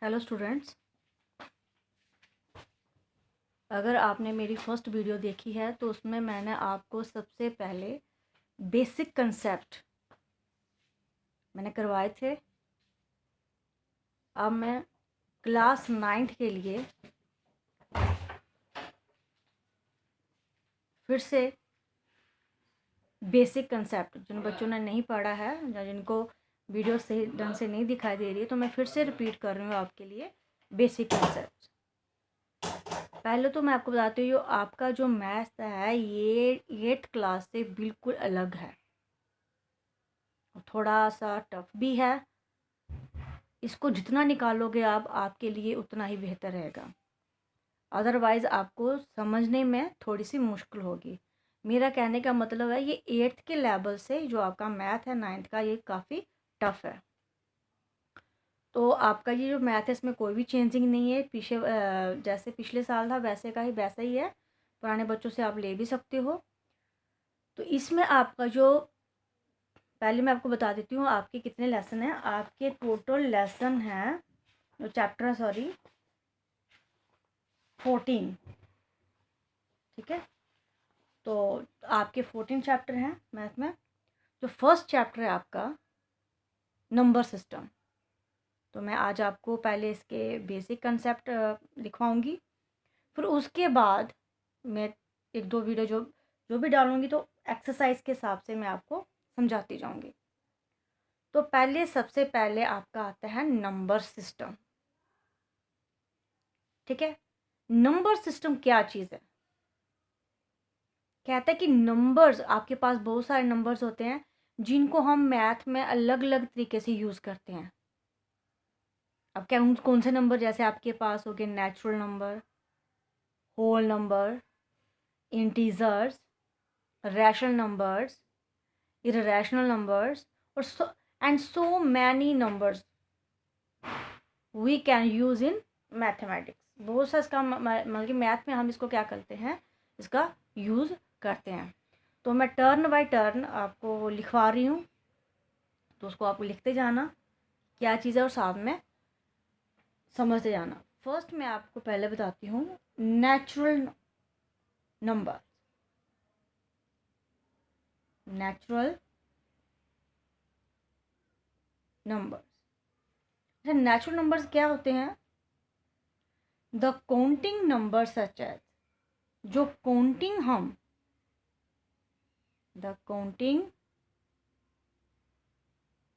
Hello students, अगर आपने मेरी फर्स्ट वीडियो देखी है तो उसमें मैंने आपको सबसे पहले बेसिक कंसेप्ट मैंने करवाए थे। अब मैं क्लास 9th के लिए फिर से बेसिक कंसेप्ट जिन बच्चों ने नहीं पढ़ा है या जिनको वीडियो सही ढंग से नहीं दिखाई दे रही है तो मैं फिर से रिपीट कर रही हूँ आपके लिए बेसिक कंसेप्ट। पहले तो मैं आपको बताती हूँ आपका जो मैथ्स है ये 8th क्लास से बिल्कुल अलग है, थोड़ा सा टफ भी है। इसको जितना निकालोगे आप आपके लिए उतना ही बेहतर रहेगा, अदरवाइज़ आपको समझने में थोड़ी सी मुश्किल होगी। मेरा कहने का मतलब है ये 8th के लेवल से जो आपका मैथ है 9th का ये काफ़ी टफ है। तो आपका ये जो मैथ है इसमें कोई भी चेंजिंग नहीं है, पीछे जैसे पिछले साल था वैसे का ही वैसा ही है, पुराने बच्चों से आप ले भी सकते हो। तो इसमें आपका जो पहले मैं आपको बता देती हूँ आपके कितने लेसन हैं। आपके टोटल लेसन हैं जो चैप्टर है, सॉरी 14, ठीक है। तो आपके 14 चैप्टर हैं मैथ में। जो फर्स्ट चैप्टर है आपका नंबर सिस्टम, तो मैं आज आपको पहले इसके बेसिक कंसेप्ट लिखवाऊंगी, फिर उसके बाद मैं एक दो वीडियो जो जो भी डालूंगी तो एक्सरसाइज के हिसाब से मैं आपको समझाती जाऊंगी। तो पहले सबसे पहले आपका आता है नंबर सिस्टम, ठीक है। नंबर सिस्टम क्या चीज़ है? कहता है कि नंबर्स, आपके पास बहुत सारे नंबर्स होते हैं जिनको हम मैथ में अलग अलग तरीके से यूज़ करते हैं। अब क्या कौन से नंबर, जैसे आपके पास हो गए natural number, whole number, integers, rational numbers, irrational numbers और so many numbers we can use in mathematics. बहुत सा इसका मतलब कि मैथ में हम इसको क्या करते हैं, इसका यूज़ करते हैं। तो मैं टर्न बाय टर्न आपको लिखवा रही हूँ, तो उसको आप लिखते जाना क्या चीज़ है और साथ में समझते जाना। फर्स्ट मैं आपको पहले बताती हूँ natural number. Natural numbers, natural numbers क्या होते हैं? The counting number such as, जो काउंटिंग हम, the counting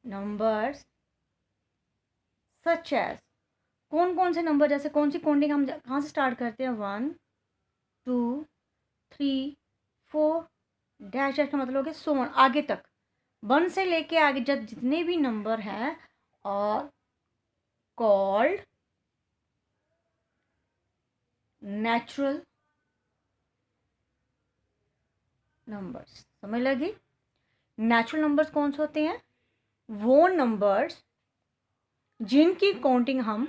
numbers such as, कौन कौन से नंबर, जैसे कौन सी काउंटिंग हम कहाँ से स्टार्ट करते हैं, 1 2 3 4 डैश डैश का मतलब हो गया सो आगे तक, 1 से लेके आगे जब जितने भी नंबर हैं और कॉल्ड नेचुरल नंबर्स। समझ लगी? नेचुरल नंबर्स कौन से होते हैं? वो नंबर्स जिनकी काउंटिंग हम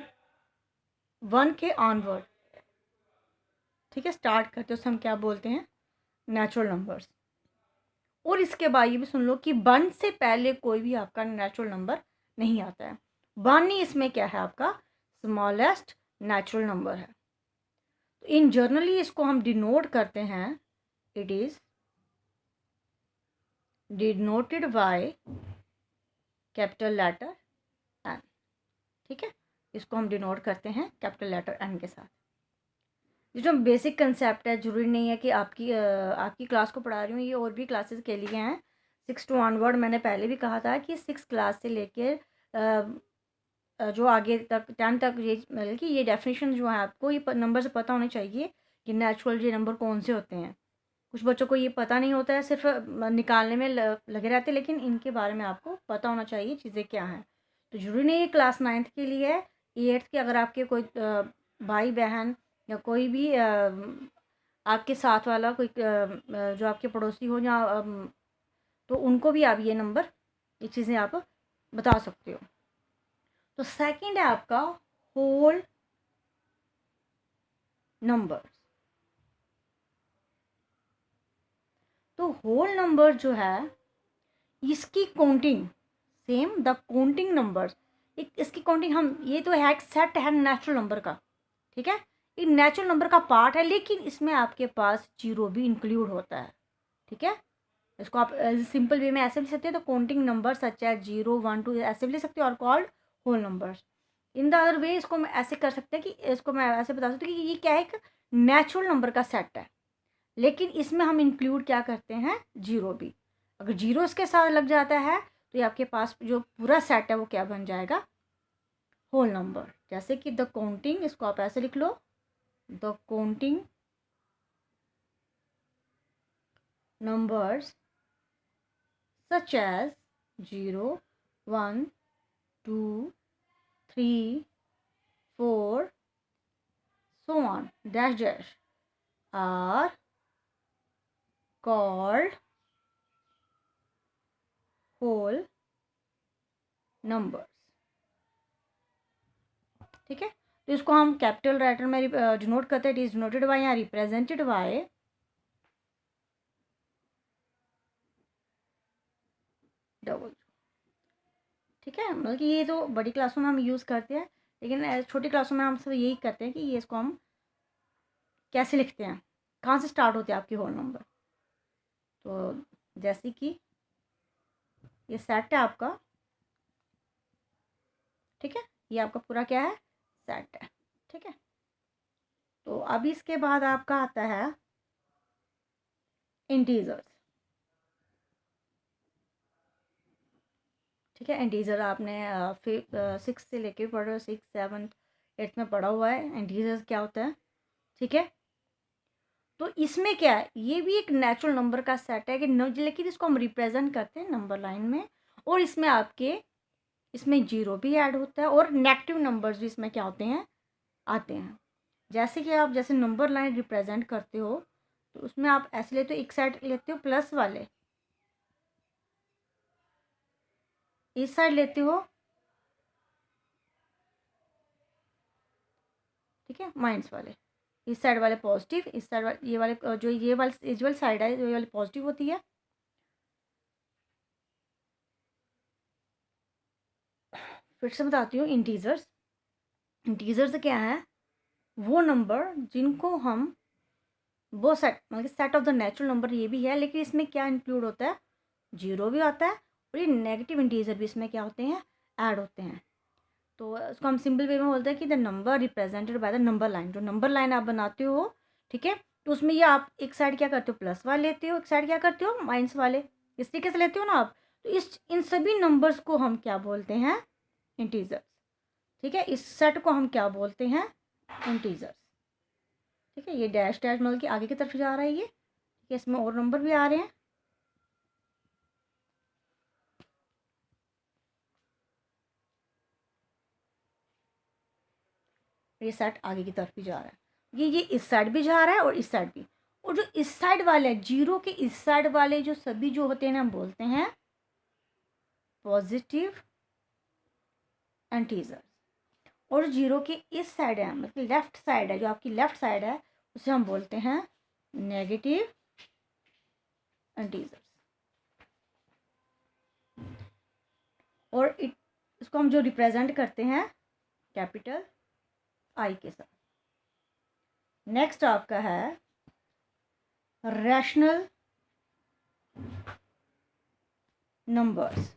1 के ऑनवर्ड, ठीक है, स्टार्ट करते हैं, उसे हम क्या बोलते हैं, नेचुरल नंबर्स। और इसके बाद ये भी सुन लो कि 1 से पहले कोई भी आपका नेचुरल नंबर नहीं आता है। 1 ही इसमें क्या है, आपका स्मॉलेस्ट नेचुरल नंबर है। तो इन जनरली इसको हम डिनोट करते हैं, it is denoted by capital letter N, ठीक है। इसको हम डिनोट करते हैं कैपिटल लेटर एन के साथ। ये जो बेसिक कंसेप्ट है, जरूरी नहीं है कि आपकी क्लास को पढ़ा रही हूँ, ये और भी क्लासेस के लिए हैं 6 to ऑनवर्ड। मैंने पहले भी कहा था कि 6 क्लास से लेकर जो आगे तक 10 तक, ये मतलब कि ये डेफिनेशन जो है आपको ये नंबर से पता होने चाहिए कि नेचुरल ये नंबर कौन से होते हैं। कुछ बच्चों को ये पता नहीं होता है, सिर्फ निकालने में लगे रहते हैं, लेकिन इनके बारे में आपको पता होना चाहिए चीज़ें क्या हैं। तो जरूरी नहीं है क्लास 9th के लिए है, 8th के अगर आपके कोई भाई बहन या कोई भी आपके साथ वाला कोई जो आपके पड़ोसी हो या तो उनको भी आप ये नंबर, ये चीज़ें आप बता सकते हो। तो सेकंड है आपका होल नंबर। तो होल नंबर जो है इसकी counting same the counting numbers, एक इसकी काउंटिंग हम, ये तो है सेट है नेचुरल नंबर का, ठीक है, ये नेचुरल नंबर का पार्ट है, लेकिन इसमें आपके पास जीरो भी इंक्लूड होता है, ठीक है। इसको आप सिंपल वे में ऐसे भी लिख सकते हैं, तो काउंटिंग नंबर सच है 0 1 2 ऐसे भी लिख सकते हो, और called whole numbers. In the other way इसको मैं ऐसे कर सकते हैं कि इसको मैं ऐसे बता सकती हूँ कि ये क्या है, एक नेचुरल नंबर का सेट है, लेकिन इसमें हम इंक्लूड क्या करते हैं, जीरो भी। अगर जीरो इसके साथ लग जाता है तो ये आपके पास जो पूरा सेट है वो क्या बन जाएगा, होल नंबर। जैसे कि द काउंटिंग, इसको आप ऐसे लिख लो, the counting numbers such as 0 1 2 3 4 so on dash dash are called whole numbers, ठीक है। तो इसको हम कैपिटल लेटर में डिनोट करते हैं, इट इज डिनोटेड बाय या रिप्रेजेंटेड बाय डबल, ठीक है। मतलब कि ये तो बड़ी क्लासों में हम यूज़ करते हैं, लेकिन छोटी क्लासों में हम सब यही करते हैं कि ये इसको हम कैसे लिखते हैं, कहाँ से स्टार्ट होते हैं आपके होल नंबर। तो जैसे कि ये सेट है आपका, ठीक है, ये आपका पूरा क्या है, सेट है, ठीक है। तो अभी इसके बाद आपका आता है इंटीजर्स, ठीक है। इंटीजर आपने सिक्स से लेके पढ़ रहे हो, 6 7 8 में पढ़ा हुआ है इंटीजर्स क्या होता है, ठीक है। तो इसमें क्या है, ये भी एक नेचुरल नंबर का सेट है कि लेकिन इसको हम रिप्रेजेंट करते हैं नंबर लाइन में, और इसमें आपके, इसमें जीरो भी ऐड होता है और नेगेटिव नंबर्स भी इसमें क्या होते हैं, आते हैं। जैसे कि आप जैसे नंबर लाइन रिप्रेजेंट करते हो, तो उसमें आप ऐसे लेते हो, एक साइड लेते हो प्लस वाले, इस साइड लेते हो, ठीक है, माइनस वाले, इस साइड वाले पॉजिटिव, इस साइड वाले, ये वाले जो ये वाली इजवल साइड है, ये वाली पॉजिटिव होती है। फिर से बताती हूँ, इंटीजर्स, इंटीजर्स क्या है, वो नंबर जिनको हम, वो सेट मतलब set of the natural number ये भी है, लेकिन इसमें क्या इंक्लूड होता है, जीरो भी आता है, और ये नेगेटिव इंटीजर भी इसमें क्या होते हैं, ऐड होते हैं। तो उसको हम सिंपल वे में बोलते हैं कि the number represented by the number line, जो नंबर लाइन आप बनाते हो, ठीक है, तो उसमें ये आप एक साइड क्या करते हो, प्लस वाले लेते हो, एक साइड क्या करते हो, माइनस वाले, इस तरीके से लेते हो ना आप। तो इस इन सभी नंबर्स को हम क्या बोलते हैं, इंटीजर्स, ठीक है। इस सेट को हम क्या बोलते हैं, इंटीजर्स, ठीक है। ये डैश डैश मतलब कि आगे की तरफ जा रहा है ये, ठीक है, इसमें और नंबर भी आ रहे हैं, ये सेट आगे की तरफ भी जा रहा है, ये इस साइड भी जा रहा है और इस साइड भी, और जो इस साइड वाले हैं, जीरो के इस साइड वाले जो सभी जो होते हैं ना, हम बोलते हैं पॉजिटिव इंटीजर्स, और जीरो के इस साइड है, मतलब लेफ्ट साइड है, जो आपकी लेफ्ट साइड है, उसे हम बोलते हैं नेगेटिव इंटीजर्स। और इसको हम जो रिप्रेजेंट करते हैं कैपिटल आई के साथ। नेक्स्ट आपका है रैशनल नंबर्स।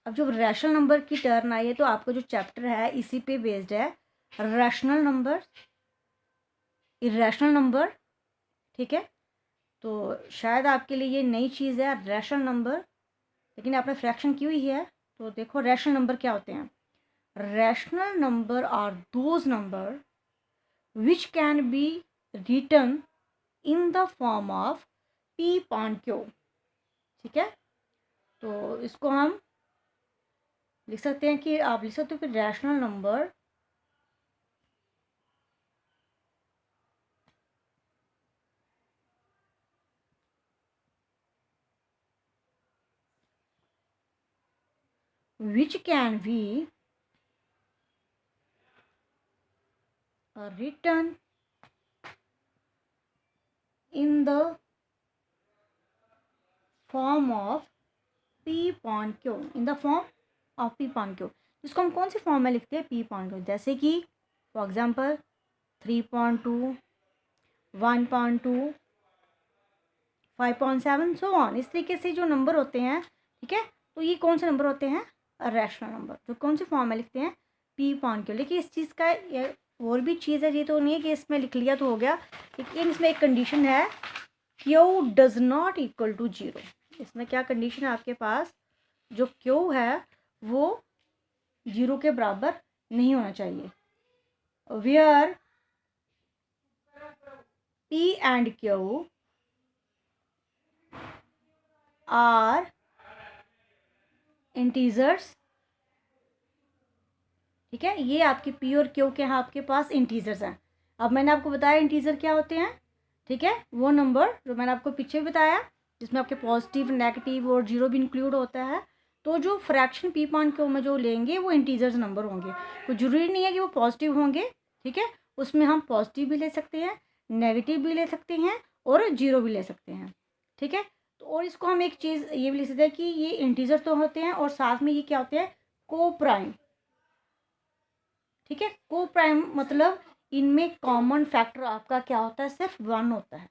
अब जो रैशनल नंबर की टर्न आई है, तो आपका जो चैप्टर है इसी पे बेस्ड है, रैशनल नंबर, इरेशनल नंबर, ठीक है। तो शायद आपके लिए ये नई चीज़ है रैशनल नंबर, लेकिन आपने फ्रैक्शन की हुई है। तो देखो रैशनल नंबर क्या होते हैं, rational number are those number which can be written in the form of P upon Q, ठीक है। तो इसको हम लिख सकते हैं कि आप लिख सकते हो कि rational number which can be written in the form of upon Q in the form of P upon Q, जिसको हम कौन सी फॉर्म में लिखते हैं, पी पॉन क्यू। जैसे कि फॉर एग्जांपल 3.2, 1.2, 5.7 सो ऑन। इस तरीके से जो नंबर होते हैं, ठीक है, तो ये कौन से नंबर होते हैं, रैशनल नंबर, जो कौन सी फॉर्म में लिखते हैं, पी पॉन क्यू। लेकिन इस चीज़ का ये और भी चीज़ है, ये तो नहीं है कि इसमें लिख लिया तो हो गया, लेकिन इसमें एक कंडीशन है, Q does not equal to 0। इसमें क्या कंडीशन है आपके पास, जो क्यू है वो 0 के बराबर नहीं होना चाहिए। Where P and Q are integers, ठीक है, ये आपके पी और क्यू के यहाँ आपके पास इंटीजर्स हैं। अब मैंने आपको बताया इंटीजर क्या होते हैं, ठीक है, वो नंबर जो मैंने आपको पीछे भी बताया, जिसमें आपके पॉजिटिव, नेगेटिव और 0 भी इंक्लूड होता है। तो जो फ्रैक्शन पी पॉन क्यू में जो लेंगे वो इंटीजर्स नंबर होंगे। तो जरूरी नहीं है कि वो पॉजिटिव होंगे, ठीक है, उसमें हम पॉजिटिव भी ले सकते हैं, नेगेटिव भी ले सकते हैं और 0 भी ले सकते हैं, ठीक है। तो और इसको हम एक चीज़ ये भी लिख सकते हैं कि ये इंटीजर तो होते हैं और साथ में ये क्या होते हैं, को प्राइम, ठीक है। को प्राइम मतलब इनमें कॉमन फैक्टर आपका क्या होता है, सिर्फ 1 होता है।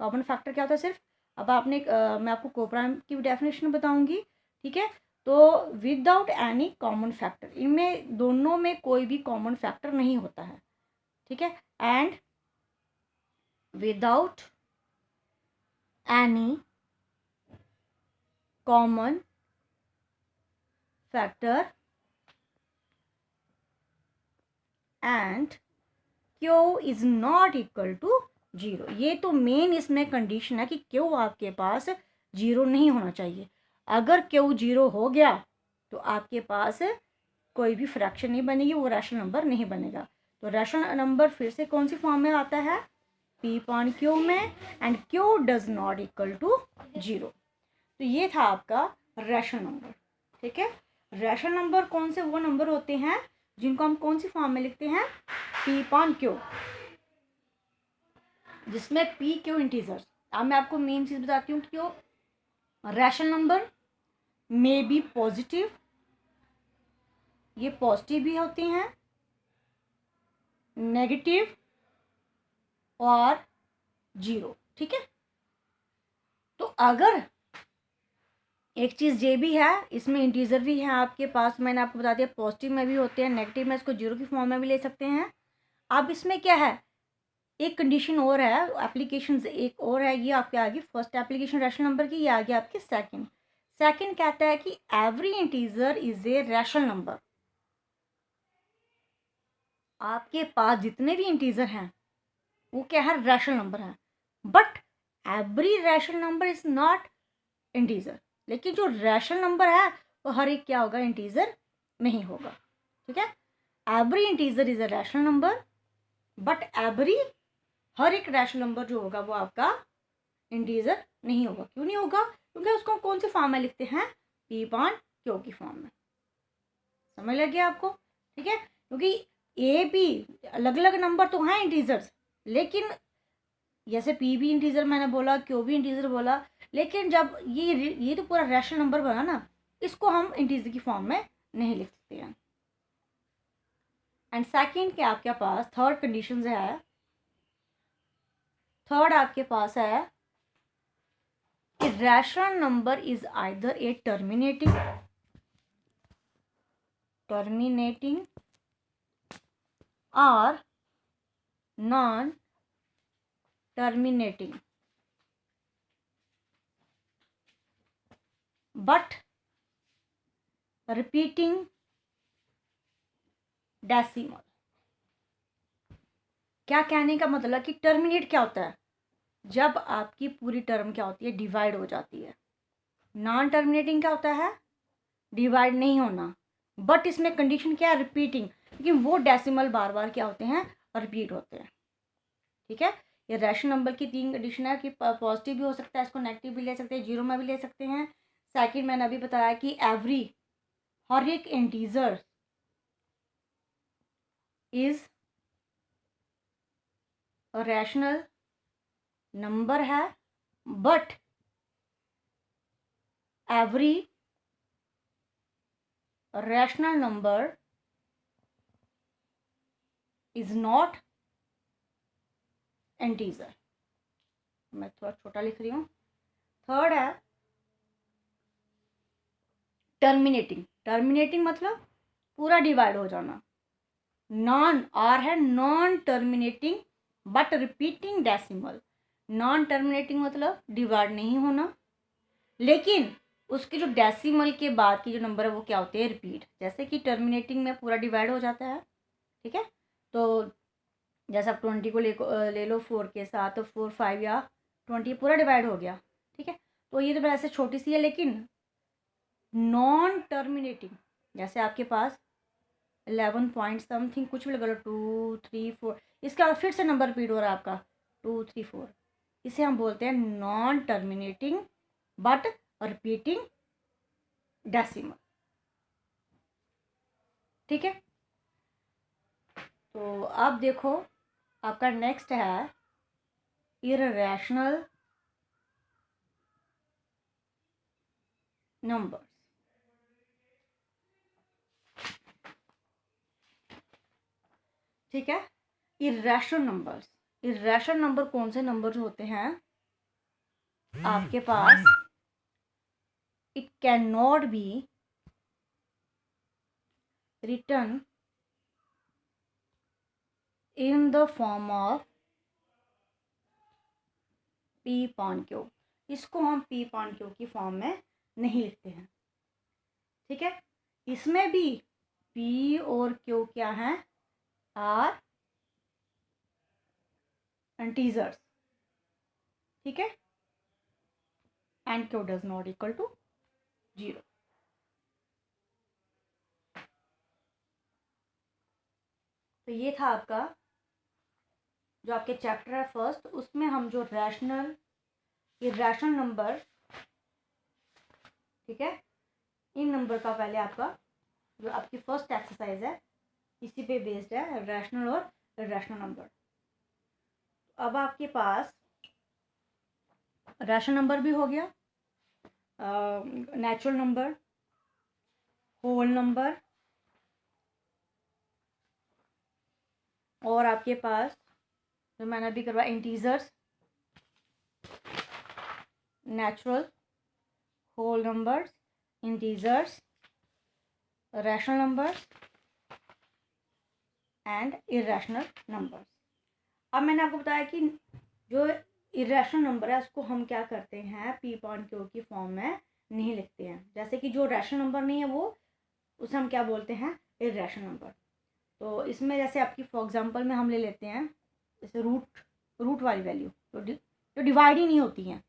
कॉमन फैक्टर क्या होता है, सिर्फ। अब आपने मैं आपको को प्राइम की डेफिनेशन बताऊंगी, ठीक है। तो विदाउट एनी कॉमन फैक्टर, इनमें दोनों में कोई भी कॉमन फैक्टर नहीं होता है, ठीक है। And without any common factor and Q is not equal to 0। ये तो मेन इसमें कंडीशन है कि क्यू आपके पास 0 नहीं होना चाहिए। अगर क्यू 0 हो गया तो आपके पास कोई भी फ्रैक्शन नहीं बनेगी, वो रैशनल नंबर नहीं बनेगा। तो रैशनल नंबर फिर से कौन सी फॉर्म में आता है, पी पॉन क्यू में, and Q does not equal to 0। तो ये था आपका रैशनल नंबर, ठीक है। रैशनल नंबर कौन से वो नंबर होते हैं जिनको हम कौन सी फॉर्म में लिखते हैं, पी पॉन क्यू, जिसमें पी क्यू इंटीजर्स। अब मैं आपको मेन चीज बताती हूँ, क्यों rational number may be positive, ये पॉजिटिव भी होते हैं, नेगेटिव और 0, ठीक है। तो अगर एक चीज़ ये भी है, इसमें इंटीजर भी है आपके पास, मैंने आपको बता दिया पॉजिटिव में भी होते हैं, नेगेटिव में इसको 0 की फॉर्म में भी ले सकते हैं। अब इसमें क्या है, एक कंडीशन और है, एप्लीकेशन एक और है, ये आपके आगे फर्स्ट एप्लीकेशन रैशनल नंबर की, ये आगे आपके सेकंड। सेकंड कहता है कि every integer is a rational number. आपके पास जितने भी इंटीजर हैं वो क्या है, रैशनल नंबर है, but every rational number is not integer. लेकिन जो रैशनल नंबर है वो हर एक क्या होगा, इंटीजर नहीं होगा, ठीक है। Every integer is a rational number, but every हर एक रैशनल नंबर जो होगा वो आपका इंटीजर नहीं होगा। क्यों नहीं होगा, क्योंकि उसको कौन सी फॉर्म में लिखते हैं, पी पॉन क्यू की फॉर्म में। समझ लग गया आपको, ठीक है। क्योंकि ए बी अलग अलग नंबर तो हैं इंटीजर्स, लेकिन जैसे पी भी इंटीजर मैंने बोला, क्यू भी इंटीजर बोला, लेकिन जब ये तो पूरा रैशनल नंबर बना ना, इसको हम इंटीजर की फॉर्म में नहीं लिख सकते हैं। एंड सेकंड के आपके पास थर्ड कंडीशन है, थर्ड आपके पास है कि rational number is either a terminating और non terminating, but repeating decimal. क्या कहने का मतलब कि टर्मिनेट क्या होता है, जब आपकी पूरी टर्म क्या होती है, डिवाइड हो जाती है। नॉन टर्मिनेटिंग क्या होता है, डिवाइड नहीं होना, बट इसमें कंडीशन क्या है, रिपीटिंग, लेकिन वो डेसिमल बार बार क्या होते हैं, रिपीट होते हैं, ठीक है। ये रैशनल नंबर की 3 कंडीशन है कि पॉजिटिव भी हो सकता है, इसको नेगेटिव भी ले सकते हैं, 0 में भी ले सकते हैं। सेकंड मैंने अभी बताया कि एवरी हर एक इंटीजर इज रैशनल नंबर है, but every rational number is not integer. मैं थोड़ा छोटा लिख रही हूँ। थर्ड है टर्मिनेटिंग। टर्मिनेटिंग मतलब पूरा डिवाइड हो जाना। नॉन, आर है non terminating but repeating decimal. Non terminating मतलब डिवाइड नहीं होना, लेकिन उसके जो डेसिमल के बाद की जो नंबर है वो क्या होते हैं, रिपीट। जैसे कि टर्मिनेटिंग में पूरा डिवाइड हो जाता है, ठीक है। तो जैसे आप 20 को ले लो 4 के साथ, तो 4, 5 या 20 पूरा डिवाइड हो गया, ठीक है। तो ये तो वैसे छोटी सी है, लेकिन नॉन टर्मिनेटिंग जैसे आपके पास 11 पॉइंट समथिंग कुछ भी लगा लो, 2, 3, 4, इसके बाद फिर से नंबर रिपीट हो रहा है आपका 2, 3, 4, इसे हम बोलते हैं non terminating but repeating decimal, ठीक है। तो अब देखो आपका नेक्स्ट है इररेशनल नंबर्स, ठीक है। इररेशनल नंबर्स, इररेशनल नंबर कौन से नंबर होते हैं आपके पास, it can not be written in the form of P upon q. इसको हम पी पॉन क्यू की फॉर्म में नहीं लिखते हैं, ठीक है। इसमें भी पी और क्यू क्या है, आर इंटीजर्स, ठीक है, and Q does not equal to 0। तो ये था आपका जो आपके चैप्टर है फर्स्ट, उसमें हम जो रैशनल इररेशनल नंबर, ठीक है, इन नंबर का पहले आपका जो आपकी फर्स्ट एक्सरसाइज है इसी पे बेस्ड है, रैशनल और इररेशनल नंबर। अब आपके पास रैशनल नंबर भी हो गया, नेचुरल नंबर, होल नंबर, और आपके पास जो मैंने अभी करवाया integers, natural, whole numbers, integers, rational numbers and irrational numbers. अब मैंने आपको बताया कि जो इरेशनल नंबर है उसको हम क्या करते हैं, पी पॉइंट क्यू की फॉर्म में नहीं लिखते हैं। जैसे कि जो रैशनल नंबर नहीं है वो उसे हम क्या बोलते हैं, इरेशनल नंबर। तो इसमें जैसे आपकी फॉर एग्जांपल में हम ले लेते हैं जैसे रूट वाली वैल्यू जो डिवाइड ही नहीं होती हैं,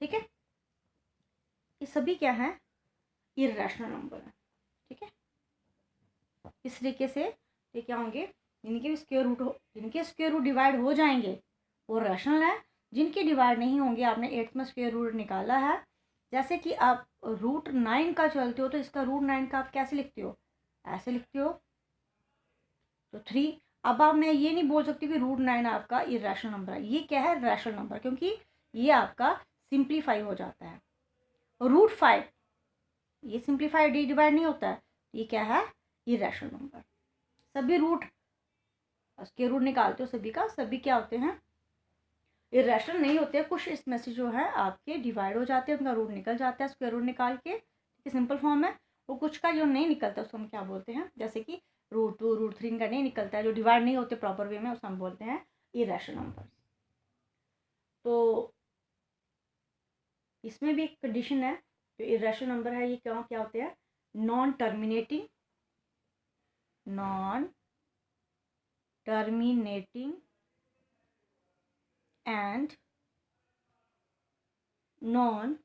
ठीक है, ये सभी क्या है, इरेशनल नंबर है, ठीक है। इस तरीके से ये क्या होंगे, जिनके स्क्वायर रूट डिवाइड हो जाएंगे वो रैशनल है, जिनके डिवाइड नहीं होंगे आपने 8th में स्क्वायर रूट निकाला है। जैसे कि आप √9 का चलते हो तो इसका √9 का आप कैसे लिखते हो, ऐसे लिखते हो, तो 3। अब आप मैं ये नहीं बोल सकती कि √9 आपका इरेशनल नंबर है, ये क्या है, रैशनल नंबर, क्योंकि ये आपका सिंप्लीफाई हो जाता है। √5 ये सिंप्लीफाई डिवाइड नहीं होता है, ये क्या है, इरेशनल नंबर। सभी रूट स्क्वायर रूट निकालते हो सभी का, सभी क्या होते हैं, इरेशनल नहीं होते हैं। कुछ इसमें से जो है आपके डिवाइड हो जाते हैं, उनका रूट निकल जाता है स्क्वायर रूट निकाल के, सिंपल फॉर्म है। वो कुछ का जो नहीं निकलता उसको हम क्या बोलते हैं, जैसे कि √2 √3 का नहीं निकलता है, जो डिवाइड नहीं होते प्रॉपर वे में, उसको हम बोलते हैं इरेशनल नंबर। तो इसमें भी एक कंडीशन है, जो इरेशनल नंबर है ये क्या क्या होते हैं, non terminating and non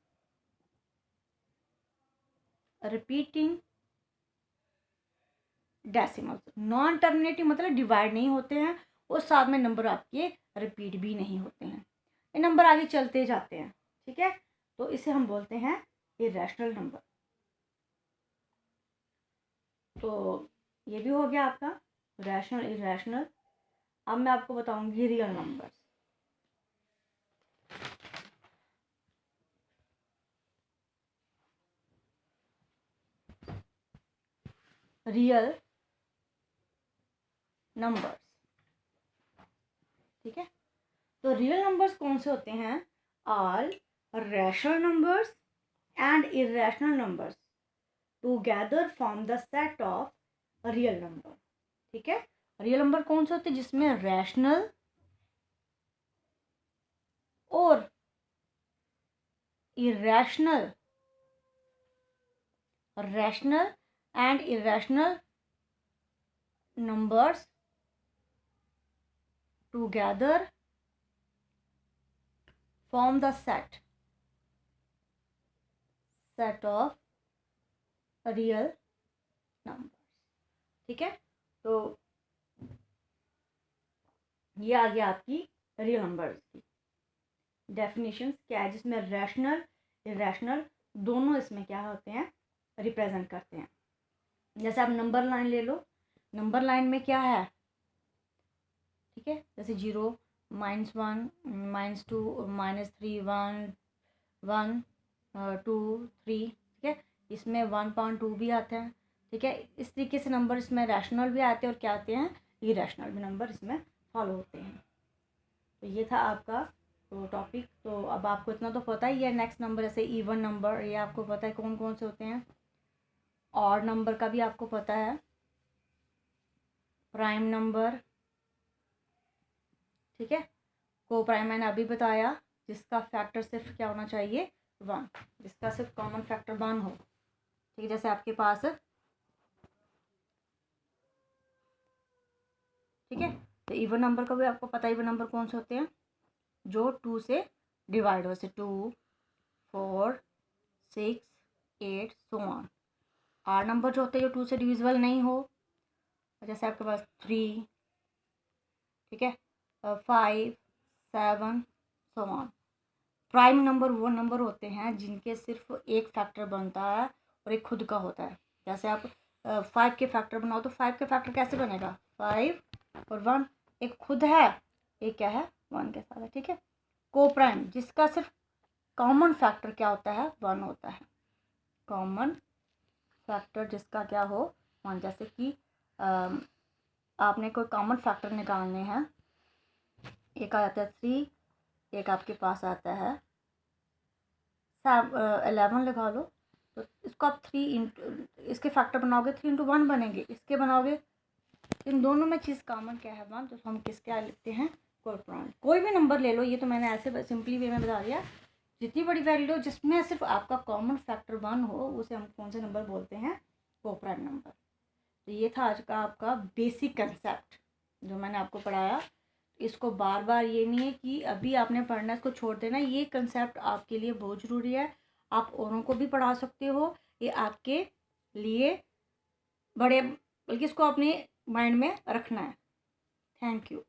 repeating decimals. Non terminating मतलब डिवाइड नहीं होते हैं, और साथ में नंबर आपके रिपीट भी नहीं होते हैं, ये नंबर आगे चलते जाते हैं, ठीक है। तो इसे हम बोलते हैं इरेशनल नंबर। तो ये भी हो गया आपका रैशनल इरेशनल। अब मैं आपको बताऊंगी रियल नंबर्स। Real numbers. ठीक है, तो रियल नंबर्स कौन से होते हैं? All rational numbers and irrational numbers together form the set of real number. ठीक है, रियल नंबर कौन से होते हैं? जिसमें रैशनल और irrational, rational and irrational numbers together form the set of real numbers। ठीक है, तो ये आ गया आपकी रियल नंबर्स की डेफिनेशंस क्या है, जिसमें रैशनल इरेशनल दोनों इसमें क्या होते हैं, रिप्रेजेंट करते हैं। जैसे आप नंबर लाइन ले लो, नंबर लाइन में क्या है? ठीक है, जैसे 0, -1, -2, -3, 1, 1, 2, 3। ठीक है, इसमें 1.2 भी आता है। ठीक है, इस तरीके से नंबर इसमें रैशनल भी आते हैं और क्या आते हैं, इरेशनल भी नंबर इसमें फॉलो होते हैं। तो ये था आपका तो टॉपिक। तो अब आपको इतना तो पता ही है। नेक्स्ट नंबर जैसे इवन नंबर, ये आपको पता है कौन कौन से होते हैं। ऑड नंबर का भी आपको पता है, प्राइम नंबर। ठीक है, को प्राइम मैंने अभी बताया, जिसका फैक्टर सिर्फ क्या होना चाहिए, 1, जिसका सिर्फ कॉमन फैक्टर 1 हो। ठीक है, जैसे आपके पास, ठीक है, तो इवन नंबर का भी आपको पता है, इवन नंबर कौन से होते हैं, जो 2 से डिवाइड हो, जैसे 2, 4, 6, 8 सो ऑन। आर नंबर जो होते हैं जो 2 से डिविजिबल नहीं हो, जैसे आपके पास 3, ठीक है, 5, 7 सो ऑन। प्राइम नंबर वो नंबर होते हैं जिनके सिर्फ एक फैक्टर बनता है और एक खुद का होता है। जैसे आप 5 के फैक्टर बनाओ तो 5 के फैक्टर कैसे बनेगा, 5 और 1, एक खुद है, एक क्या है, 1 के साथ है। ठीक है, को प्राइम जिसका सिर्फ कॉमन फैक्टर क्या होता है, 1 होता है। कॉमन फैक्टर जिसका क्या हो, 1। जैसे कि आपने कोई कॉमन फैक्टर निकालने हैं, एक आता है 3, एक आपके पास आता है 11 लगा लो, तो इसको आप 3 इसके फैक्टर बनाओगे 3 × 1 बनेंगे, इसके बनाओगे, इन दोनों में चीज़ कॉमन क्या है, 1। तो हम किसके लिखते हैं, कोएफिशिएंट। कोई भी नंबर ले लो, ये तो मैंने ऐसे सिंपली वे में बता दिया। जितनी बड़ी वैल्यू जिसमें सिर्फ आपका कॉमन फैक्टर 1 हो, उसे हम कौन से नंबर बोलते हैं, कोप्राइम नंबर। तो ये था आज का आपका बेसिक कंसेप्ट जो मैंने आपको पढ़ाया। इसको बार बार ये नहीं है कि अभी आपने पढ़ना इसको छोड़ देना, ये कंसेप्ट आपके लिए बहुत ज़रूरी है। आप औरों को भी पढ़ा सकते हो, ये आपके लिए बड़े, बल्कि इसको अपने माइंड में रखना है। Thank you.